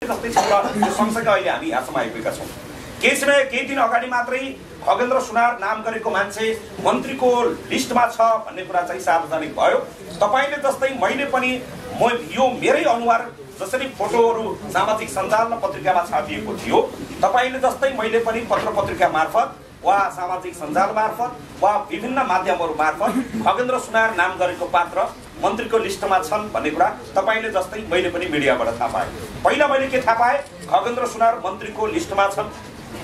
जस्तै छ र सँगसँगै अहिले हामी यहाँसम्म आइपुगेका छौँ। केही दिन अगाडि मात्रै खगेन्द्र सुनार नाम गरेको मान्छे मन्त्रीको लिस्टमा छ भन्ने कुरा चाहिँ सार्वजनिक भयो। तपाईले जस्तै मैले पनि यो मेरै अनुहार जसरी फोटोहरू सामाजिक सञ्जाल र पत्रिकामा छापिएको थियो, तपाईले जस्तै मैले पनि पत्र पत्रिका मार्फत वा सामाजिक सञ्जाल मार्फत वा विभिन्न माध्यमहरू मार्फत खगेन्द्र सुनार नाम गरेको पात्र मन्त्रीको लिस्टमा छन् भन्ने कुरा तपाईले जस्तै मैले पनि मिडियाबाट थाहा पाएँ। पहिला मैले के थाहा पाएँ, खगेन्द्र सुनार मन्त्रीको लिस्टमा छन्।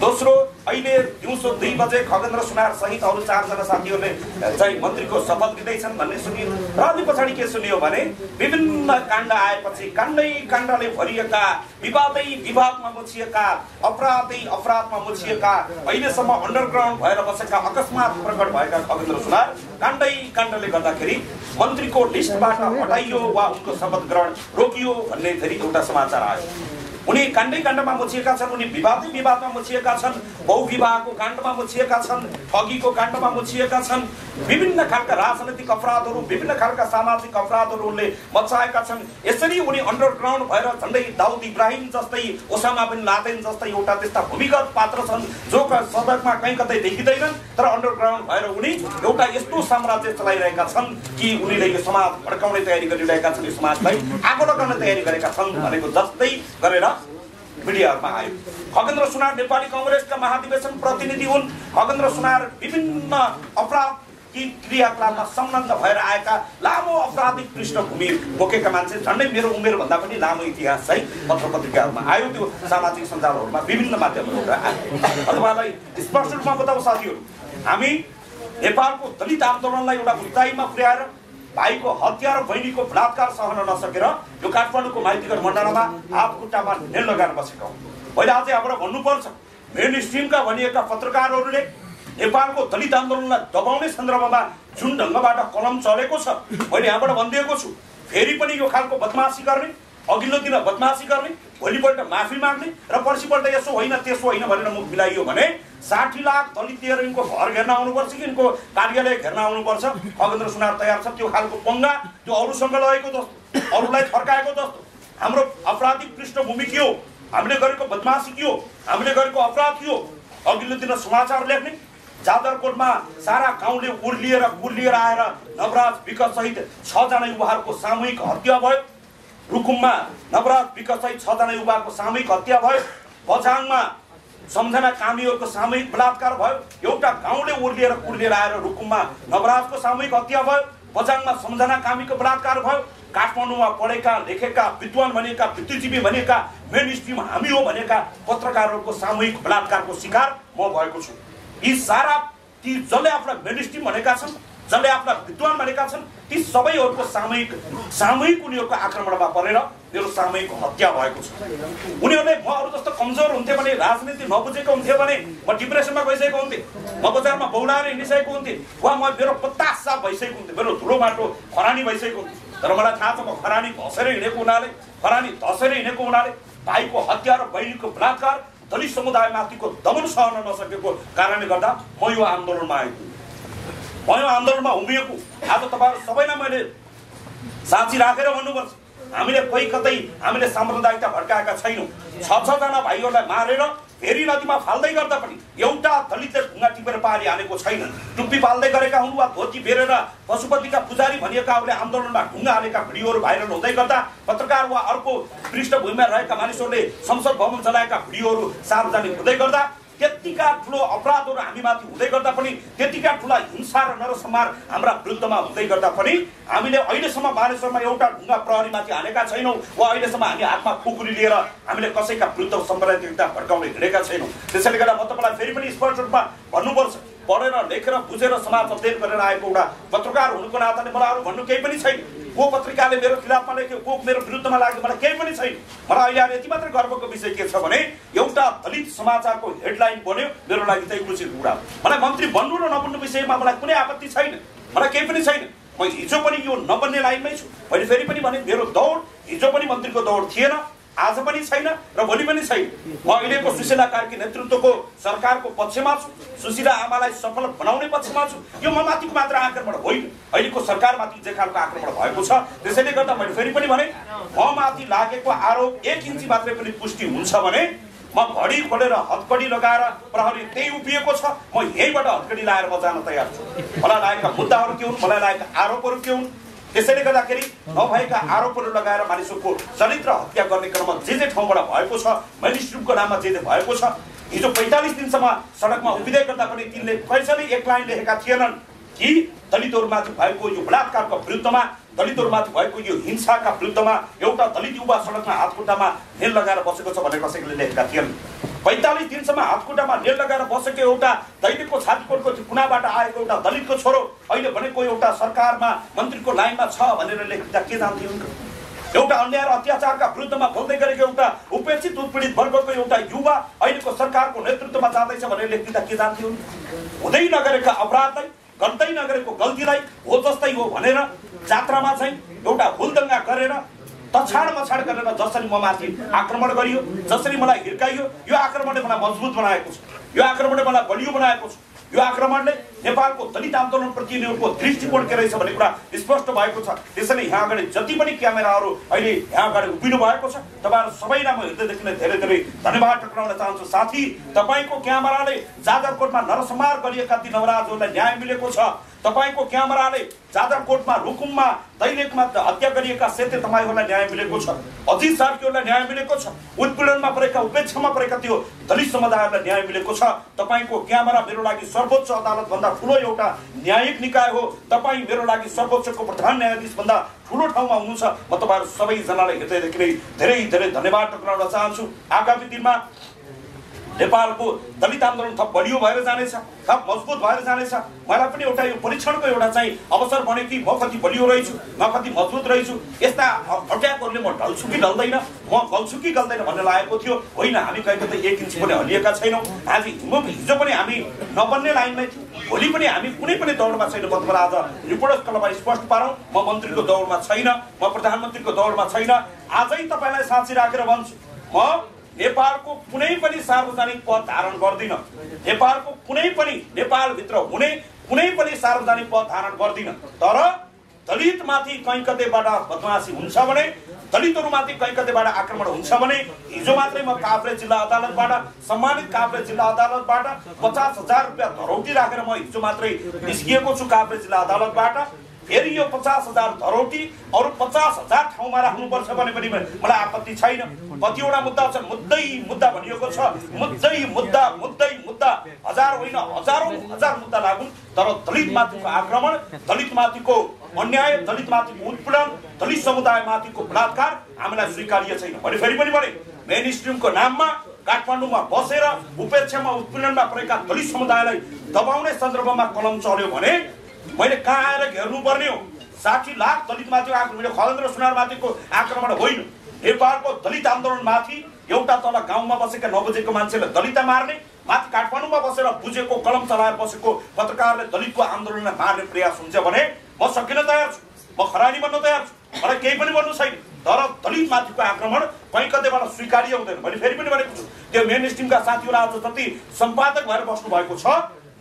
दोस्रो, अहिले दिउँसो 2 बजे खगेन्द्र सुनार सहित अरू 4 जना साथीहरूले चाहिँ मन्त्रीको शपथ लिँदैछन् भन्ने सुनियो। र अनि पछाडि के सुनियो भने विभिन्न काण्ड आएपछि काण्डले भरिएका, विवादै विवादमा मुछिएका, अपराधमा मुछिएका, अहिलेसम्म अन्डरग्राउन्ड भएर बसेका, अकस्मात प्रकट भएका खगेन्द्र सुनार काण्डले गर्दाखेरि मन्त्रीको लिस्टबाट हटाइयो वा उनको शपथ ग्रहण रोकियो भन्ने फेरि एउटा समाचार आयो। उनी काण्डमा मुछिएका छन्, उनी विवादमा मुछिएका छन्, बहुविवाहको काण्डमा मुछिएका छन्, ठगीको काण्डमा मुछिएका छन्, विभिन्न खालका राजनैतिक अपराधहरू, विभिन्न खालका सामाजिक अपराधहरू उनले मचाएका छन्। यसरी उनी अन्डरग्राउन्ड भएर झन्डै दाउद इब्राहिम जस्तै, ओसामा बिन लादेन जस्तै एउटा त्यस्ता भूमिगत पात्र छन् जो सडकमा कहीँ कतै देखिँदैनन्, तर अन्डरग्राउन्ड भएर उनी एउटा यस्तो साम्राज्य चलाइरहेका छन् कि उनीले यो समाज भड्काउने तयारी गरिरहेका छन्, यो समाजलाई आगो लगाउने तयारी गरेका छन् भनेको जस्तै गरेर मिडियामा आयो। खगेन्द्र सुनार नेपाली कांग्रेसका महाधिवेशन प्रतिनिधि हुन्। खगेन्द्र सुनार विभिन्न अपराध क्रियाकलापमा संलग्न भएर आएका लामो आपराधिक पृष्ठभूमि बोकेका मान्छे, झन्डै मेरो उमेर भन्दा पनि लामो इतिहास चाहिँ पत्र पत्रिकाहरूमा आयो, त्यो सामाजिक सञ्जालहरूमा विभिन्न माध्यमबाट आयो। अथवालाई स्पष्ट रूपमा बताऊ साथीहरू, हामी नेपालको दलित आन्दोलनलाई एउटा उचाइमा पुर्याएर भाइको हत्या र बहिनीको बलात्कार सहन नसकेर यो काठमाडौँको माइतीगढ मण्डलमा हात खुट्टामा नेल लगाएर बसेका हुन्। मैले आज यहाँबाट भन्नुपर्छ, मेन स्ट्रिमका भनिएका पत्रकारहरूले नेपालको दलित आन्दोलनलाई दबाउने सन्दर्भमा जुन ढङ्गबाट कलम चलेको छ, मैले यहाँबाट भनिदिएको छु, फेरि पनि यो खालको बदमासी गर्ने, अघिल्लो दिन बदमासी गर्ने, भोलिपल्ट माफी माग्ने र पर्सिपल्ट यसो होइन त्यसो होइन भनेर मुख मिलाइयो भने 60 लाख दलित लिएर यिनको घर घेर्न आउनुपर्छ कि यिनको कार्यालय घेर्न आउनुपर्छ। खगेन्द्र सुनार तयार छ त्यो खालको पंगा, त्यो अरूसँग लगेको जस्तो, अरूलाई फर्काएको जस्तो। हाम्रो आपराधिक पृष्ठभूमि के हो, हामीले गरेको बदमासी के हो, हामीले गरेको अपराध के हो। अघिल्लो दिन समाचार लेख्ने, जाजरकोटमा सारा गाउँले उर्लिएर आएर नवराज विक सहित 6 जना युवाहरूको सामूहिक हत्या भयो। रुकुममा नवराज विक सहित 6 जना युवाको सामूहिक हत्या भयो। बझाङमा सम्झना कामीहरूको सामूहिक बलात्कार भयो। एउटा गाउँले उर्लिएर आएर रुकुममा नवराजको सामूहिक हत्या भयो। बझाङमा सम्झना कामीको बलात्कार भयो। काठमाडौँमा पढेका, लेखेका, विद्वान भनेका, बुद्धिजीवी भनेका, मेन स्ट्रिम हामी हो भनेका पत्रकारहरूको सामूहिक बलात्कारको शिकार म भएको छु। यी सारा ती जसले आफ्ना मेन स्ट्रिम भनेका छन्, जसले आफ्ना विद्वान भनेका छन्, ती सबैहरूको सामूहिक उनीहरूको आक्रमणमा परेर मेरो सामूहिक हत्या भएको छ। उनीहरूले म अरू जस्तो कमजोर हुन्थे भने, राजनीति नबुझेको हुन्थे भने म डिप्रेसनमा गइसकेको हुन्थे, म बजारमा बौलाएर हिँडिसकेको हुन्थे, वा मेरो 50 साल भइसकेको हुन्थे, मेरो धुलो माटो खरानी भइसकेको हुन्थे। तर मलाई थाहा छ म खरानी धसेर हिँडेको हुनाले भाइको हत्या र बहिनीको बलात्कार, दलित समुदायमाथिको दमन सहन नसकेको कारणले गर्दा म यो आन्दोलनमा आएको, म यो आन्दोलनमा उभिएको। आज तपाईँहरू सबैलाई मैले साँची राखेर भन्नुपर्छ, हामीले साम्प्रदायिकता भड्काएका छैनौँ। 6 जना भाइहरूलाई मारेर फेरि नदीमा फाल्दै गर्दा पनि एउटा दलितले ढुङ्गा टिपेर पारी हालेको छैन। टुप्पी पाल्दै गरेका हुन् वा धोती बेरेर पशुपतिका पुजारी भनिएकाहरूले आन्दोलनमा ढुङ्गा हालेका भिडियोहरू भाइरल हुँदै गर्दा, पत्रकार वा अर्को पृष्ठभूमिमा रहेका मानिसहरूले संसद भवन चलाएका भिडियोहरू सार्वजनिक हुँदै गर्दा, त्यतिका ठुलो अपराधहरू हामीमाथि हुँदै गर्दा पनि, त्यतिका ठुला हिंसा र नरसंहार हाम्रा विरुद्धमा हुँदै गर्दा पनि हामीले अहिलेसम्म बालेश्वरमा एउटा ढुङ्गा प्रहरीमाथि हालेका छैनौँ, वा अहिलेसम्म हामी हातमा खुकुरी लिएर हामीले कसैका विरुद्ध साम्प्रदायिकता भड्काउने हिँडेका छैनौँ। त्यसैले गर्दा म तपाईँलाई फेरि पनि स्पष्ट रूपमा भन्नुपर्छ, पढेर लेखेर बुझेर समाज अध्ययन गरेर आएको एउटा पत्रकार हुनुको नाताले मलाई अरू भन्नु केही पनि छैन। को पत्रिकाले मेरो खिलाफमा लेख्यो, को मेरो विरुद्धमा लाग्यो, मलाई केही पनि छैन। मलाई अहिले यति मात्र गर्वको विषय के छ भने एउटा दलित समाचारको हेडलाइन बन्यो, मेरो लागि चाहिँ खुसीको कुरा हो। मलाई मन्त्री बन्नु र नबन्नु विषयमा मलाई कुनै आपत्ति छैन, मलाई केही पनि छैन। म हिजो पनि यो नबन्ने लाइनमै छु। मैले फेरि पनि भने मेरो दौड हिजो पनि मन्त्रीको दौड थिएन, आज पनि छैन र भोलि पनि छैन। म अहिलेको सुशीला कार्की नेतृत्वको सरकारको पक्षमा छु, सुशीला आमालाई सफल बनाउने पक्षमा छु। यो म माथिको मात्र आक्रमण होइन, अहिलेको सरकारमाथि जे खालको आक्रमण भएको छ। त्यसैले गर्दा मैले फेरि पनि भने म माथि लागेको आरोप 1 इन्ची मात्रै पनि पुष्टि हुन्छ भने म घडी खोलेर हतकडी लगाएर प्रहरी त्यही उभिएको छ, म यहीँबाट हतकडी लाएर म जान तयार छु। मलाई लागेका मुद्दाहरू के हुन्, मलाई लागेका आरोपहरू के हुन्, त्यसैले गर्दाखेरि नभएका आरोपहरू लगाएर मानिसहरूको चरित्र हत्या गर्ने क्रम जे ठाउँबाट भएको छ, मेन स्ट्रिमको नाममा जे भएको छ। हिजो 45 दिनसम्म सडकमा उभिँदै गर्दा पनि तिनले कसैले एक लाइन लेखेका थिएनन् कि दलितहरूमाथि भएको यो बलात्कारको विरुद्धमा, दलितहरूमाथि भएको यो हिंसाका विरुद्धमा एउटा दलित युवा सडकमा हातखुट्टामा नेल लगाएर बसेको छ भनेर कसैले लेखेका थिएनन्। 45 दिनसम्म हातखुट्टामा नेल लगाएर बसेको एउटा दैनिकको छातीकोटको कुनाबाट आएको एउटा दलितको छोरो अहिले भनेको एउटा सरकारमा मन्त्रीको लाइनमा छ भनेर लेख्दा के जान्थ्यो? एउटा अन्याय र अत्याचारका विरुद्धमा बोल्दै गरेको एउटा उपेक्षित उत्पीडित वर्गको एउटा युवा अहिलेको सरकारको नेतृत्वमा जाँदैछ भनेर लेख्दा के जान्थ्यो? हुँदै नगरेका अपराधलाई, गर्दै नगरेको गल्तीलाई हो जस्तै हो भनेर जात्रामा चाहिँ एउटा हुलदङ्गा गरेर तछाड मछाड गरेर जसरी म माथि आक्रमण गरियो, जसरी मलाई हिर्काइयो, यो आक्रमणले मलाई मजबुत बनाएको छ, यो आक्रमणले मलाई बलियो बनाएको छ। यो आक्रमणले नेपालको दलित आन्दोलनप्रति यिनीहरूको दृष्टिकोण के रहेछ भन्ने कुरा स्पष्ट भएको छ। त्यसैले यहाँ अगाडि जति पनि क्यामेराहरू अहिले यहाँ अगाडि उभिनु भएको छ, तपाईँहरू सबैलाई म हृदयदेखि नै धेरै धेरै धन्यवाद टक्राउन चाहन्छु। साथी, तपाईँको क्यामेराले जाजरकोटमा नरसंहार गरिएका ती नवराजहरूलाई न्याय मिलेको छ। तपाईँको क्यामेराले जाजरकोटमा रुकुममा दैलेखमा हत्या गरिएका सेते तपाईँहरूलाई न्याय मिलेको छ। अजित सार्कीहरूलाई न्याय मिलेको छ। उत्पीडनमा परेका, उपेक्षामा परेका त्यो दलित समुदायहरूलाई न्याय मिलेको छ। तपाईँको क्यामेरा मेरो लागि सर्वोच्च अदालत भन्दा ठुलो एउटा न्यायिक निकाय हो। तपाईँ मेरो लागि सर्वोच्चको प्रधान न्यायाधीश भन्दा ठुलो ठाउँमा हुनुहुन्छ। म तपाईँहरू सबैजनालाई हृदयदेखि नै धेरै धेरै धन्यवाद टक्राउन चाहन्छु। आगामी दिनमा नेपालको दलित आन्दोलन थप बलियो भएर जानेछ, थप मजबुत भएर जानेछ। मलाई पनि एउटा यो परीक्षणको एउटा चाहिँ अवसर बन्यो कि म कति बलियो रहेछु, म कति मजबुत रहेछु। यस्ता अट्याकहरूले म ढल्छु कि ढल्दैन, म गल्छु कि गल्दैन भन्ने लागेको थियो। होइन, हामी कहिले त 1 इन्च पनि हल्लिएका छैनौँ। आज हिजो पनि हामी नबन्ने लाइनमै थियौँ, भोलि पनि हामी कुनै पनि दौडमा छैन। बर्तमान आज रिपोर्टर्स क्लबलाई स्पष्ट पारौँ, म मन्त्रीको दौडमा छैन, म प्रधानमन्त्रीको दौडमा छैन। आजै तपाईँलाई साँची राखेर भन्छु, म नेपालको कुनै पनि सार्वजनिक पद धारण गर्दिन। नेपालको कुनै पनि नेपालभित्र हुने कुनै पनि सार्वजनिक पद धारण गर्दिन। तर दलितमाथि कहीँ कतैबाट बदमासी हुन्छ भने, दलितहरूमाथि कहीँ कतैबाट आक्रमण हुन्छ भने, हिजो मात्रै म काभ्रे जिल्ला अदालतबाट, सम्मानित काभ्रे जिल्ला अदालतबाट 50,000 रुपियाँ धरौटी राखेर म हिजो मात्रै निस्किएको छु काभ्रे जिल्ला अदालतबाट। फेरि यो 50,000 धरौटी अरू 50,000 ठाउँमा राख्नुपर्छ भने पनि मलाई आपत्ति छैन। कतिवटा मुद्दा छन्, मुद्दा भनिएको छ, मुद्दा हजार होइन हजारौं मुद्दा लागुन्। तर दलितमाथिको आक्रमण, दलितमाथिको अन्याय, दलितमाथिको उत्पीडन, दलित समुदायमाथिको बलात्कार हामीलाई स्वीकार्य छैन। भने फेरि पनि भने मेन स्ट्रिमको नाममा काठमाडौँमा बसेर उपेक्षामा, उत्पीडनमा परेका दलित समुदायलाई दबाउने सन्दर्भमा कलम चल्यो भने मैले कहाँ आएर घेर्नुपर्ने हो? 60 लाख दलितमाथिको आक्रमण, खगेन्द्र सुनारमाथिको आक्रमण होइन। नेपालको दलित आन्दोलनमाथि एउटा तल गाउँमा बसेका नबुझेको मान्छेले दलित मार्ने, माथि काठमाडौँमा बसेर बुझेको कलम चलाएर बसेको पत्रकारले दलितको आन्दोलनलाई मार्ने प्रयास हुन्छ भने म सकिन तयार छु, म खरानी बन्न तयार छु, मलाई केही पनि भन्नु छैन। तर दलितमाथिको आक्रमण कहीँ कतैबाट स्वीकार्य हुँदैन। मैले फेरि पनि भनेको छु, त्यो मेन स्ट्रिमका साथीहरू आज जति सम्पादक भएर बस्नु भएको छ,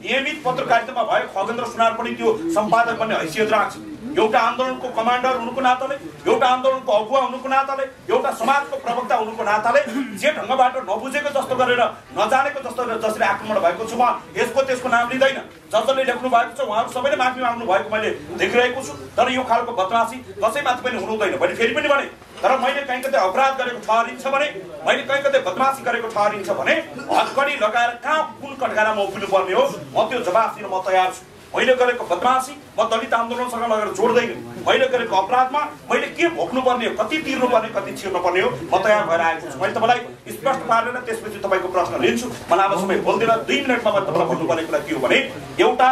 नियमित पत्रकारितामा भएको खगेन्द्र सुनार पनि त्यो सम्पादक बन्ने हैसियत राख्छ। एउटा आन्दोलनको कमान्डर हुनुको नाताले, एउटा आन्दोलनको अगुवा हुनुको नाताले, एउटा समाजको प्रवक्ता हुनुको नाताले जे ढङ्गबाट नबुझेको जस्तो गरेर, नजानेको जस्तो गरेर जसरी आक्रमण भएको छु, म यसको त्यसको नाम लिँदैन। जसले लेख्नु भएको छ उहाँहरू सबैले माफी माग्नु भएको मैले देखिरहेको छु। तर यो खालको बदमासी कसैमाथि पनि हुनुहुँदैन। मैले फेरि पनि भने, तर मैले कहीँ कतै अपराध गरेको ठहरिन्छ भने, मैले कहीँ कतै बदमासी गरेको ठहरिन्छ भने हतकडी लगाएर कहाँ कुन कटघरामा उभिनु पर्ने हो, म त्यो जवाफ दिन म तयार छु। मैले गरेको बदमासी म दलित आन्दोलनसँग लगेर जोड्दैन। मैले गरेको अपराधमा मैले के भोग्नुपर्ने हो, कति तिर्नुपर्ने, कति छिर्नुपर्ने हो, म तयार भएर आएको छु। मैले तपाईँलाई स्पष्ट पारेर त्यसपछि तपाईँको प्रश्न लिन्छु। म लामो समय बोल्दिनँ, 2 मिनटमा मैले तपाईँलाई भन्नुपर्ने कुरा के हो भने, एउटा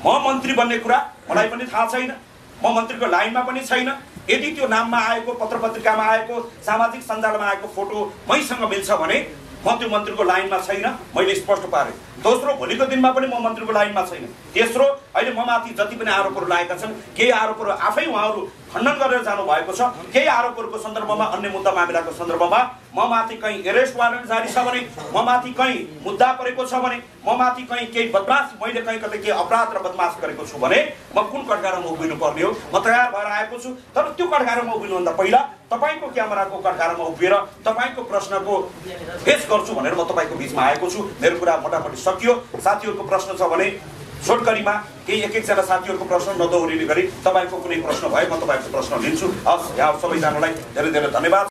म मन्त्री बन्ने कुरा मलाई पनि थाहा छैन, म मन्त्रीको लाइनमा पनि छैन। यदि त्यो नाममा आएको, पत्र पत्रिकामा आएको, सामाजिक सञ्जालमा आएको फोटो मैसँग मिल्छ भने म त्यो मन्त्रीको लाइनमा छैन, मैले स्पष्ट पारेँ। दोस्रो, भोलिको दिनमा पनि म मन्त्रीको लाइनमा छैन। तेस्रो, अहिले म माथि जति पनि आरोपहरू लागेका छन्, केही आरोपहरू आफै उहाँहरू खण्डन गरेर जानुभएको छ। केही आरोपहरूको सन्दर्भमा, अन्य मुद्दा मामिलाको सन्दर्भमा म माथि कहीँ एरेस्ट वारेन्ट जारी छ भने, म माथि कहीँ मुद्दा परेको छ भने, म माथि कहीँ केही बदमास, मैले कहीँ कतै केही अपराध र बदमास गरेको छु भने म कुन कठघारामा उभिनु पर्ने हो, म तयार भएर आएको छु। तर त्यो कठघारामा उभिनुभन्दा पहिला तपाईँको क्यामेराको कठघारामा उभिएर तपाईँको प्रश्नको फेस गर्छु भनेर म तपाईँको बिचमा आएको छु। मेरो कुरा मोटामोटी सकियो। साथीहरूको प्रश्न छ भने छोटकरीमा केही एक एकजना साथीहरूको प्रश्न नदोहोरिने गरी तपाईँको कुनै प्रश्न भए म तपाईँको प्रश्न लिन्छु। हस्, यहाँ सबैजनालाई धेरै धेरै धन्यवाद।